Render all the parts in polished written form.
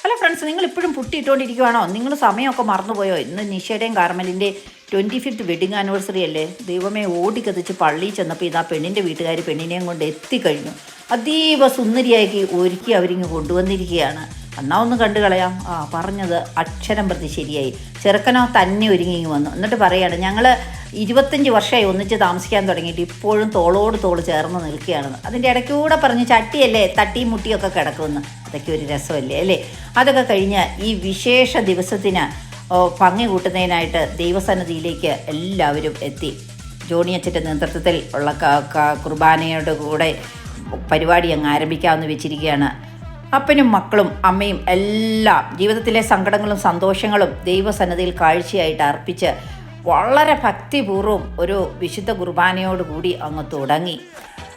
Hello friends, നിങ്ങൾ ഇപ്പോഴും പുട്ടിയിട്ടുകൊണ്ടിരിക്കുവാണോ? നിങ്ങൾ സമയമൊക്കെ മറന്നുപോയോ? ഇന്ന് നിഷയുടെയും കാർമലിൻ്റെ 25th വെഡിങ് ആനിവേഴ്സറി അല്ലേ? ദൈവമേ, ഓടിക്കത്തിച്ച് പള്ളിയിൽ ചെന്നപ്പോൾ ഇതാ പെണ്ണിൻ്റെ വീട്ടുകാർ പെണ്ണിനെയും കൊണ്ട് എത്തിക്കഴിഞ്ഞു. അതീവ സുന്ദരിയാക്കി ഒരുക്കി അവരിങ്ങ് കൊണ്ടുവന്നിരിക്കുകയാണ്. എന്നാ ഒന്ന് കണ്ടു കളയാം. പറഞ്ഞത് അക്ഷരം പ്രതി ശരിയായി. ചെറുക്കനോ തന്നെ ഒരുങ്ങി വന്നു. എന്നിട്ട് പറയാണ്, ഞങ്ങൾ 25 വർഷമായി ഒന്നിച്ച് താമസിക്കാൻ തുടങ്ങിയിട്ട് ഇപ്പോഴും തോളോട് തോൾ ചേർന്ന് നിൽക്കുകയാണെന്ന്. അതിൻ്റെ ഇടയ്ക്കൂടെ പറഞ്ഞ് ചട്ടിയല്ലേ തട്ടിയും മുട്ടിയൊക്കെ കിടക്കുമെന്ന്. അതൊക്കെ ഒരു രസമല്ലേ അല്ലേ? അതൊക്കെ കഴിഞ്ഞ് ഈ വിശേഷ ദിവസത്തിന് ഭംഗി കൂട്ടുന്നതിനായിട്ട് ദൈവസന്നിധിയിലേക്ക് എല്ലാവരും എത്തി. ജോണിയച്ചൻ്റെ നേതൃത്വത്തിൽ ഉള്ള കുർബാനയുടെ കൂടെ പരിപാടി അങ്ങ് ആരംഭിക്കാമെന്ന് വെച്ചിരിക്കുകയാണ്. അപ്പനും മക്കളും അമ്മയും എല്ലാം ജീവിതത്തിലെ സങ്കടങ്ങളും സന്തോഷങ്ങളും ദൈവസന്നിധിയിൽ കാഴ്ചയായിട്ട് അർപ്പിച്ച് വളരെ ഭക്തിപൂർവ്വം ഒരു വിശുദ്ധ കുർബാനയോടുകൂടി അങ്ങ് തുടങ്ങി.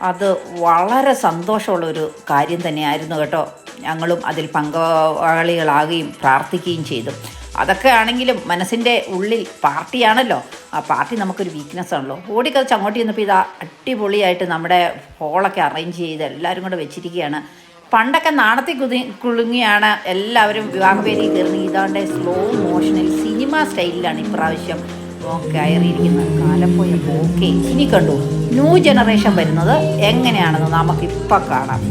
അത് വളരെ സന്തോഷമുള്ളൊരു കാര്യം തന്നെയായിരുന്നു കേട്ടോ. ഞങ്ങളും അതിൽ പങ്കാളികളാകുകയും പ്രാർത്ഥിക്കുകയും ചെയ്തു. അതൊക്കെ ആണെങ്കിലും മനസ്സിൻ്റെ ഉള്ളിൽ പാർട്ടിയാണല്ലോ. ആ പാർട്ടി നമുക്കൊരു വീക്ക്നെസ് ആണല്ലോ. ഓടിക്കതച്ച് അങ്ങോട്ട് ചെന്നപ്പോൾ ഇതാ അടിപൊളിയായിട്ട് നമ്മുടെ ഹോളൊക്കെ അറേഞ്ച് ചെയ്ത് എല്ലാവരും കൂടെ വെച്ചിരിക്കുകയാണ്. പണ്ടൊക്കെ നാണത്തിൽ കുളുങ്ങിയാണ് എല്ലാവരും വിവാഹവേദിയിൽ കയറുന്നത്. ഇതാണ്ട് സ്ലോ മോഷനിൽ സിനിമ സ്റ്റൈലിലാണ് ഇപ്രാവശ്യം കയറിയിരിക്കുന്നത്. കാലം പോയ പോക്കെ ഇനി കണ്ടു. ന്യൂ ജനറേഷൻ വരുന്നത് എങ്ങനെയാണെന്ന് നമുക്കിപ്പം കാണാം.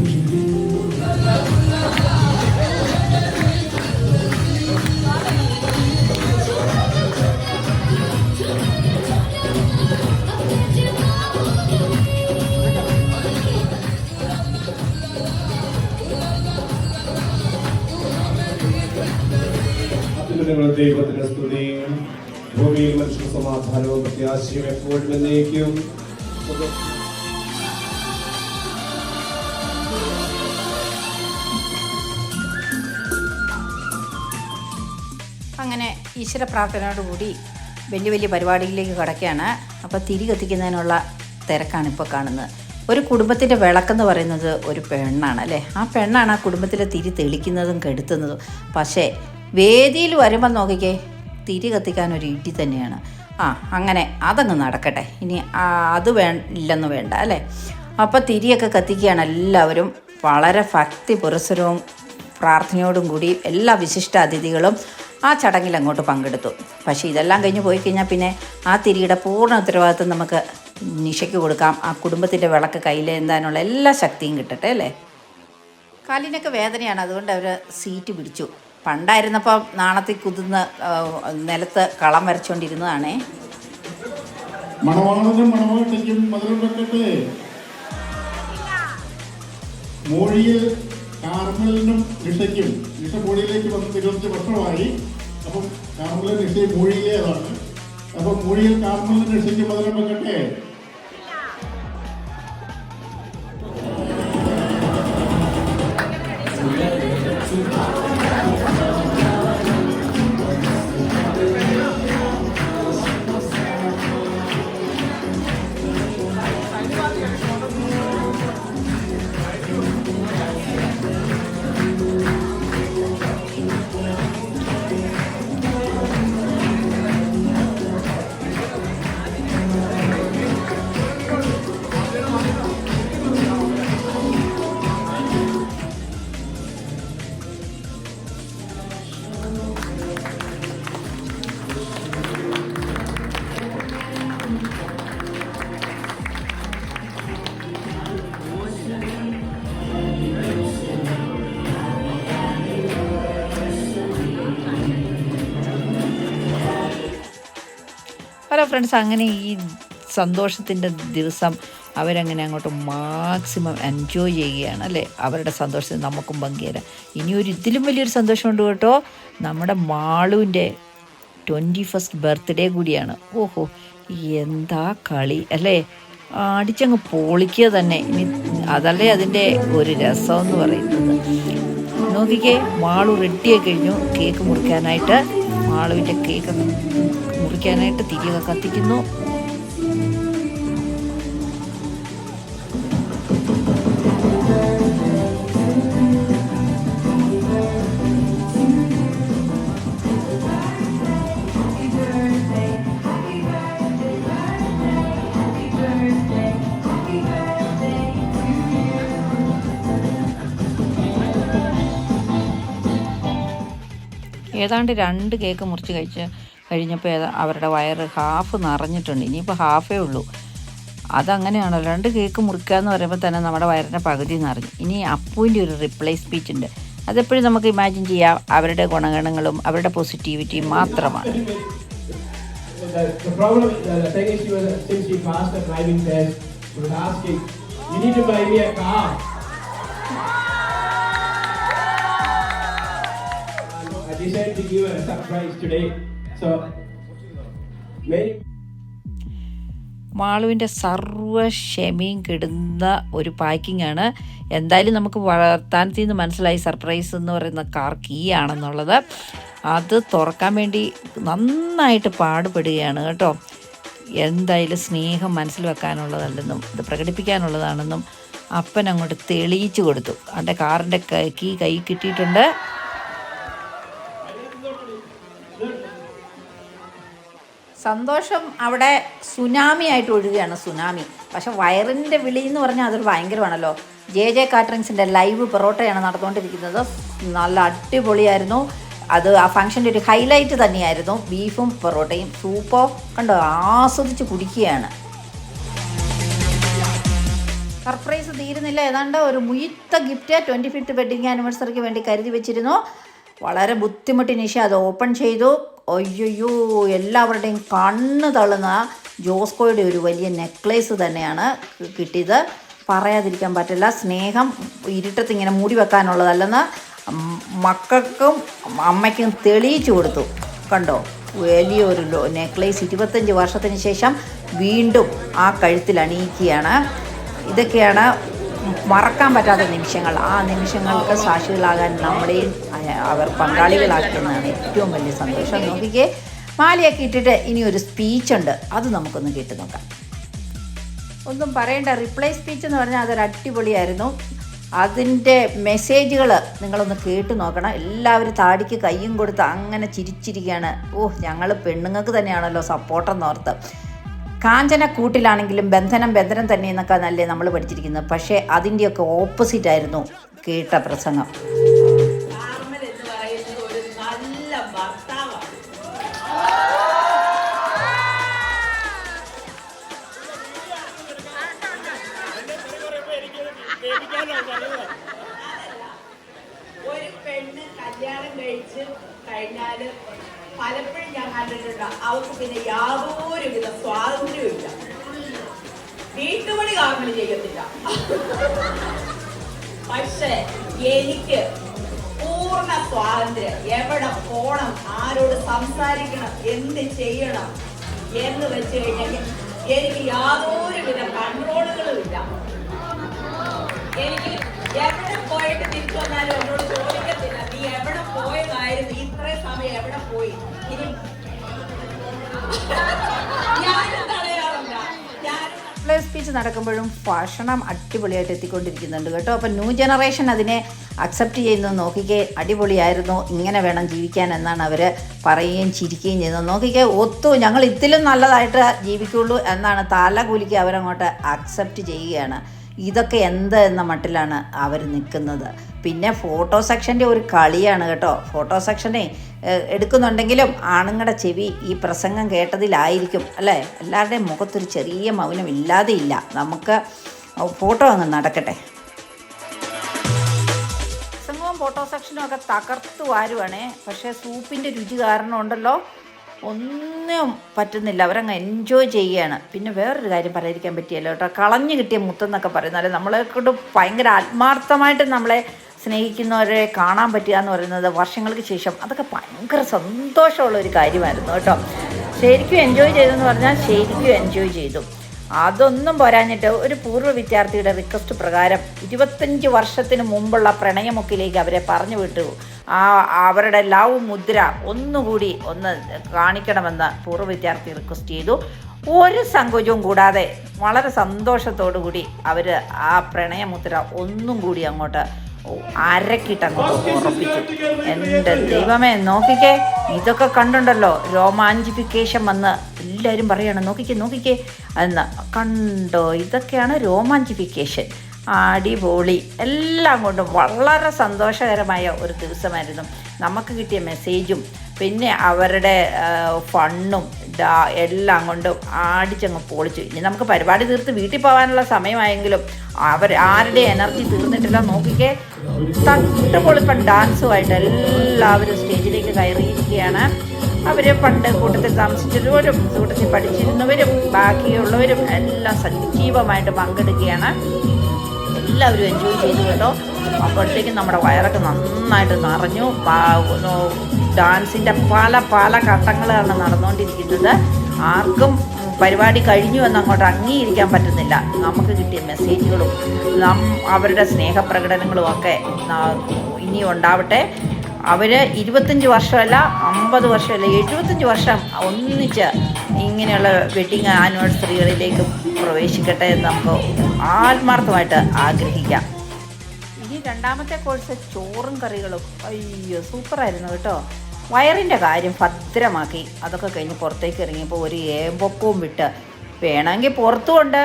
ദൈവത്തിന്റെ സ്തുതിയും ഭൂമിയിൽ മനുഷ്യ സമാധാനവും പ്രത്യാശയും എപ്പോഴും എന്നേക്കും. അങ്ങനെ ഈശ്വര പ്രാർത്ഥനയോടുകൂടി വലിയ വലിയ പരിപാടികളിലേക്ക് കടക്കുകയാണ്. അപ്പോൾ തിരി കത്തിക്കുന്നതിനുള്ള തിരക്കാണ് ഇപ്പോൾ കാണുന്നത്. ഒരു കുടുംബത്തിൻ്റെ വിളക്കെന്ന് പറയുന്നത് ഒരു പെണ്ണാണ് അല്ലേ? ആ പെണ്ണാണ് ആ കുടുംബത്തിലെ തിരി തെളിക്കുന്നതും കെടുത്തുന്നതും. പക്ഷേ വേദിയിൽ വരുമ്പോൾ നോക്കിക്കേ, തിരി കത്തിക്കാനൊരു ഇടി തന്നെയാണ്. അങ്ങനെ അതങ്ങ് നടക്കട്ടെ. ഇനി അത് ഇല്ലെന്ന് വേണ്ട അല്ലേ? അപ്പോൾ തിരിയൊക്കെ കത്തിക്കുകയാണ് എല്ലാവരും. വളരെ ഭക്തി പുരസ്സരവും പ്രാർത്ഥനയോടും കൂടി എല്ലാ വിശിഷ്ട അതിഥികളും ആ ചടങ്ങിൽ അങ്ങോട്ട് പങ്കെടുത്തു. പക്ഷേ ഇതെല്ലാം കഴിഞ്ഞ് പോയി കഴിഞ്ഞാൽ പിന്നെ ആ തിരിയുടെ പൂർണ്ണ ഉത്തരവാദിത്വം നമുക്ക് നിഷയ്ക്ക് കൊടുക്കാം. ആ കുടുംബത്തിൻ്റെ വിളക്ക് കയ്യിലേന്താനുള്ള എല്ലാ ശക്തിയും കിട്ടട്ടെ അല്ലേ? കാലിനൊക്കെ വേദനയാണ്, അതുകൊണ്ട് അവർ സീറ്റ് പിടിച്ചു. പണ്ടായിരുന്നപ്പോൾ നാണത്തിൽ കുതിർന്ന് നിലത്ത് കളം വരച്ചുകൊണ്ടിരുന്നതാണേ. മോഴിയിൽ കാർമലിനും നിഷയ്ക്കും, നിഷ മോഴിയിലേക്ക് വന്ന് 25 വർഷമായി. അപ്പം കാർമലും നിഷയും മോഴിയിലേതാണ്. അപ്പം മോഴിയിൽ കാർമലിനും നിഷയ്ക്കും മധുരം വെക്കട്ടെ. ഹലോ ഫ്രണ്ട്സ്, അങ്ങനെ ഈ സന്തോഷത്തിൻ്റെ ദിവസം അവരങ്ങനെ അങ്ങോട്ട് മാക്സിമം എൻജോയ് ചെയ്യുകയാണ് അല്ലേ? അവരുടെ സന്തോഷത്തിൽ നമുക്കും പങ്കുചേരാം. ഇനിയൊരു ഇതിലും വലിയൊരു സന്തോഷമുണ്ട് കേട്ടോ. നമ്മുടെ മാളുവിൻ്റെ 21st ബർത്ത്ഡേ കൂടിയാണ്. ഓഹോ, എന്താ കളി അല്ലേ? അടിച്ചങ്ങ് പൊളിക്കുക തന്നെ. ഇനി അതല്ലേ അതിൻ്റെ ഒരു രസമെന്ന് പറയുന്നത്. നോക്കിക്കേ, മാളു റെഡിയായി കഴിഞ്ഞു കേക്ക് മുറിക്കാനായിട്ട്. മാളുവിൻ്റെ കേക്ക് മുറിക്കാനായിട്ട് തിരിയൊക്കെ കത്തിക്കുന്നു. ഏതാണ്ട് 2 കേക്ക് മുറിച്ച് കഴിഞ്ഞപ്പോൾ അവരുടെ വയറ് ഹാഫ് നിറഞ്ഞിട്ടുണ്ട്. ഇനിയിപ്പോൾ ഹാഫേ ഉള്ളൂ. അതങ്ങനെയാണല്ലോ, 2 കേക്ക് മുറിക്കുക എന്ന് പറയുമ്പോൾ തന്നെ നമ്മുടെ വയറിൻ്റെ പകുതി നിറഞ്ഞു. ഇനി അപ്പുവിൻ്റെ ഒരു റിപ്ലൈ സ്പീച്ച് ഉണ്ട്. അതെപ്പോഴും നമുക്ക് ഇമാജിൻ ചെയ്യാം, അവരുടെ ഗുണഗണങ്ങളും അവരുടെ പോസിറ്റിവിറ്റിയും മാത്രമാണ്. The problem, the thing is, since she passed the driving test, she was asking, "You need to buy me a car." I decided to give her a surprise today. So, many. മാളുവിൻ്റെ സർവ്വക്ഷമയും കെടുന്ന ഒരു packing ആണ്. എന്തായാലും നമുക്ക് വർത്താനത്തിൽ നിന്ന് മനസ്സിലായി surprise എന്ന് പറയുന്ന car key ആണെന്നുള്ളത്. അത് തുറക്കാൻ വേണ്ടി നന്നായിട്ട് പാടുപെടുകയാണ് കേട്ടോ. എന്തായാലും സ്നേഹം മനസ്സിൽ വെക്കാനുള്ളതല്ലെന്നും ഇത് പ്രകടിപ്പിക്കാനുള്ളതാണെന്നും അപ്പൻ അങ്ങോട്ട് തെളിയിച്ചു കൊടുത്തു. അവൻ്റെ കാറിൻ്റെ കീ കൈ കിട്ടിയിട്ടുണ്ട്. സന്തോഷം അവിടെ സുനാമി ആയിട്ട് ഒഴുകുകയാണ്, സുനാമി. പക്ഷെ വയറിൻ്റെ വിളി എന്ന് പറഞ്ഞാൽ അതൊരു ഭയങ്കരമാണല്ലോ. JJ കാറ്ററിങ്സിൻ്റെ ലൈവ് പൊറോട്ടയാണ് നടന്നുകൊണ്ടിരിക്കുന്നത്. നല്ല അടിപൊളിയായിരുന്നു. അത് ആ ഫംഗ്ഷൻ്റെ ഒരു ഹൈലൈറ്റ് തന്നെയായിരുന്നു. ബീഫും പൊറോട്ടയും സൂപ്പർ കണ്ടോ, ആസ്വദിച്ച് കുടിക്കുകയാണ്. സർപ്രൈസ് തീരുന്നില്ല. ഏതാണ്ട് ഒരു മുയിത്ത ഗിഫ്റ്റ് 25th വെഡ്ഡിങ് ആനിവേഴ്സറിക്ക് വേണ്ടി കരുതി വെച്ചിരുന്നു. വളരെ ബുദ്ധിമുട്ടി നിഷ അത് ഓപ്പൺ ചെയ്തു. അയ്യോ, എല്ലാവരുടെയും കണ്ണ് തള്ളുന്ന ജോസ്കോയുടെ ഒരു വലിയ നെക്ലേസ് തന്നെയാണ് കിട്ടിയത്. പറയാതിരിക്കാൻ പറ്റില്ല. സ്നേഹം ഇരുട്ടത്ത് ഇങ്ങനെ മൂടി വെക്കാനുള്ളതല്ലെന്ന് മക്കൾക്കും അമ്മയ്ക്കും തെളിയിച്ചു കൊടുത്തു. കണ്ടോ, വലിയൊരു നെക്ലേസ് 25 വർഷത്തിന് ശേഷം വീണ്ടും ആ കഴുത്തിൽ അണിയിക്കുകയാണ്. ഇതൊക്കെയാണ് മറക്കാൻ പറ്റാത്ത നിമിഷങ്ങൾ. ആ നിമിഷങ്ങൾക്ക് സാക്ഷികളാകാൻ നമ്മളെയും അവർ പങ്കാളികളാക്കുന്നതാണ് ഏറ്റവും വലിയ സന്തോഷം. നോക്കിക്കേ, മാലയൊക്കെ ഇട്ടിട്ട് ഇനി ഒരു സ്പീച്ചുണ്ട്, അത് നമുക്കൊന്ന് കേട്ട് നോക്കാം. ഒന്നും പറയേണ്ട, റിപ്ലൈ സ്പീച്ച് എന്ന് പറഞ്ഞാൽ അതൊരു അടിപൊളിയായിരുന്നു. അതിൻ്റെ മെസ്സേജുകൾ നിങ്ങളൊന്ന് കേട്ട് നോക്കണം. എല്ലാവരും താടിക്ക് കയ്യും കൊടുത്ത് അങ്ങനെ ചിരിച്ചിരിക്കുകയാണ്. ഞങ്ങൾ പെണ്ണുങ്ങൾക്ക് തന്നെയാണല്ലോ സപ്പോർട്ടെന്നോർത്ത്. കാഞ്ചന കൂട്ടിലാണെങ്കിലും ബന്ധനം തന്നെ എന്നൊക്കെ നല്ലേ നമ്മൾ പഠിച്ചിരിക്കുന്നത്. പക്ഷേ അതിൻ്റെയൊക്കെ ഓപ്പോസിറ്റായിരുന്നു കേട്ട പ്രസംഗം. ഒരു പെണ്ണ് കല്യാണം കഴിച്ച് കഴിഞ്ഞാൽ പലപ്പോഴും ഞാൻ കണ്ടിട്ടുണ്ട്, അവർക്ക് പിന്നെ യാതൊരുവിധ സ്വാതന്ത്ര്യമില്ല. വീട്ടുപണി കാർമണി ചെയ്യത്തില്ല. പക്ഷെ എനിക്ക് പൂർണ്ണ സ്വാതന്ത്ര്യം. എവിടെ പോണം, ആരോട് സംസാരിക്കണം, എന്ത് ചെയ്യണം എന്ന് വെച്ച് കഴിഞ്ഞാൽ എനിക്ക് യാതൊരുവിധ കൺട്രോളുകളും ഇല്ല. എനിക്ക് എവിടെ പോയിട്ട് തിരിച്ചു വന്നാലും എന്നോട് ചോദിക്കത്തില്ല, നീ എവിടെ പോയതായിരുന്നു, ഇത്രയും സമയം എവിടെ പോയി. ഇനി ഞാനും തടയാറില്ല. സ്പീച്ച് നടക്കുമ്പോഴും ഭക്ഷണം അടിപൊളിയായിട്ട് എത്തിക്കൊണ്ടിരിക്കുന്നുണ്ട് കേട്ടോ. അപ്പം ന്യൂ ജനറേഷൻ അതിനെ അക്സെപ്റ്റ് ചെയ്യുന്നത് നോക്കിക്കേ, അടിപൊളിയായിരുന്നു, ഇങ്ങനെ വേണം ജീവിക്കാൻ എന്നാണ് അവർ പറയുകയും ചിരിക്കുകയും ചെയ്യുന്നത്. നോക്കിക്കേ, ഞങ്ങൾ ഇതിലും നല്ലതായിട്ട് ജീവിക്കുള്ളൂ എന്നാണ് തല കുലുക്കി അവരങ്ങോട്ട് അക്സെപ്റ്റ് ചെയ്യുകയാണ്. ഇതൊക്കെ എന്ത് എന്ന മട്ടിലാണ് അവർ നിൽക്കുന്നത്. പിന്നെ ഫോട്ടോ സെക്ഷൻ്റെ ഒരു കളിയാണ് കേട്ടോ. ഫോട്ടോ സെക്ഷനെ എടുക്കുന്നുണ്ടെങ്കിലും ആണുങ്ങളുടെ ചെവി ഈ പ്രസംഗം കേട്ടതിലായിരിക്കും അല്ലേ. എല്ലാവരുടെയും മുഖത്തൊരു ചെറിയ മൗനം ഇല്ലാതെ ഇല്ല. നമുക്ക് ഫോട്ടോ അങ്ങ് നടക്കട്ടെ. പ്രസംഗവും ഫോട്ടോ സെക്ഷനും ഒക്കെ തകർത്തു വാരുവാണേ. പക്ഷേ സൂപ്പിൻ്റെ രുചി കാരണം ഉണ്ടല്ലോ, ഒന്നും പറ്റുന്നില്ല. അവരങ്ങ് എൻജോയ് ചെയ്യുകയാണ്. പിന്നെ വേറൊരു കാര്യം പറയാതിരിക്കാൻ പറ്റിയല്ലോ കേട്ടോ, കളഞ്ഞു കിട്ടിയ മുത്തെന്നൊക്കെ പറയുന്നത് നമ്മളെ കൊണ്ട് ഭയങ്കര ആത്മാർത്ഥമായിട്ട് നമ്മളെ സ്നേഹിക്കുന്നവരെ കാണാൻ പറ്റുക എന്ന് പറയുന്നത് വർഷങ്ങൾക്ക് ശേഷം അതൊക്കെ ഭയങ്കര സന്തോഷമുള്ളൊരു കാര്യമായിരുന്നു കേട്ടോ. ശരിക്കും എൻജോയ് ചെയ്തെന്ന് പറഞ്ഞാൽ ശരിക്കും എൻജോയ് ചെയ്തു. അതൊന്നും പോരാഞ്ഞിട്ട് ഒരു പൂർവ്വ വിദ്യാർത്ഥിയുടെ റിക്വസ്റ്റ് പ്രകാരം 25 വർഷത്തിന് മുമ്പുള്ള പ്രണയമൊക്കിലേക്ക് അവരെ പറഞ്ഞു വിട്ടു. അവരുടെ ലവ് മുദ്ര ഒന്നുകൂടി ഒന്ന് കാണിക്കണമെന്ന് പൂർവ്വ വിദ്യാർത്ഥി റിക്വസ്റ്റ് ചെയ്തു. ഒരു സങ്കോചവും കൂടാതെ വളരെ സന്തോഷത്തോടു കൂടി അവർ ആ പ്രണയമുദ്ര ഒന്നും കൂടി അങ്ങോട്ട് അരക്കിട്ടങ്ങോട്ട് ഉറപ്പിച്ചു. എൻ്റെ ദൈവമേ, നോക്കിക്കേ, ഇതൊക്കെ കണ്ടുണ്ടല്ലോ രോമാഞ്ചിഫിക്കേഷൻ വന്ന് എല്ലാവരും പറയണം, നോക്കിക്കേ എന്ന് കണ്ടോ, ഇതൊക്കെയാണ് രോമാഞ്ചിഫിക്കേഷൻ. അടിപൊളി. എല്ലാം കൊണ്ടും വളരെ സന്തോഷകരമായ ഒരു ദിവസമായിരുന്നു. നമുക്ക് കിട്ടിയ മെസ്സേജും പിന്നെ അവരുടെ ഫണ്ണും എല്ലാം കൊണ്ടും അടിച്ചങ്ങ് പൊളിച്ചു. ഇനി നമുക്ക് പരിപാടി തീർത്ത് വീട്ടിൽ പോകാനുള്ള സമയമായെങ്കിലും ആരുടെ എനർജി തീർന്നിട്ടില്ല. നോക്കിക്കേ, തട്ടുപൊളിപ്പൻ ഡാൻസുമായിട്ട് എല്ലാവരും സ്റ്റേജിലേക്ക് കയറിയിരിക്കുകയാണ്. അവർ പണ്ട് കൂട്ടത്തിൽ താമസിച്ചിരുന്നവരും കൂട്ടത്തിൽ പഠിച്ചിരുന്നവരും ബാക്കിയുള്ളവരും എല്ലാം സജീവമായിട്ട് പങ്കെടുക്കുകയാണ്. എല്ലാവരും എൻജോയ് ചെയ്തു കേട്ടോ. അപ്പോഴത്തേക്കും നമ്മുടെ വയറൊക്കെ നന്നായിട്ട് നിറഞ്ഞു. ഡാൻസിൻ്റെ പല പല ഘട്ടങ്ങളാണ് നടന്നുകൊണ്ടിരിക്കുന്നത്. ആർക്കും പരിപാടി കഴിഞ്ഞു എന്ന് അങ്ങോട്ട് അംഗീകരിക്കാൻ പറ്റുന്നില്ല. നമുക്ക് കിട്ടിയ മെസ്സേജുകളും അവരുടെ സ്നേഹപ്രകടനങ്ങളും ഒക്കെ ഇനി ഉണ്ടാവട്ടെ. അവർ 25 വർഷമല്ല, 50 വർഷമല്ല, 75 വർഷം ഒന്നിച്ച് ഇങ്ങനെയുള്ള വെഡിങ് ആനിവേഴ്സറികളിലേക്ക് പ്രവേശിക്കട്ടെ എന്ന് നമുക്ക് ആത്മാർത്ഥമായിട്ട് ആഗ്രഹിക്കാം. ഇനി രണ്ടാമത്തെ കോഴ്സ് ചോറും കറികളും. അയ്യോ, സൂപ്പറായിരുന്നു കേട്ടോ. വയറിൻ്റെ കാര്യം ഭദ്രമാക്കി. അതൊക്കെ കഴിഞ്ഞ് പുറത്തേക്ക് ഇറങ്ങിയപ്പോൾ ഒരു ഏമ്പൊക്കവും വിട്ട് വേണമെങ്കിൽ പുറത്തുകൊണ്ട്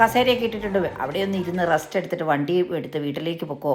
കസേരയൊക്കെ ഇട്ടിട്ടുണ്ട്. അവിടെ ഒന്ന് ഇരുന്ന് റെസ്റ്റ് എടുത്തിട്ട് വണ്ടി എടുത്ത് വീട്ടിലേക്ക് പൊക്കോ.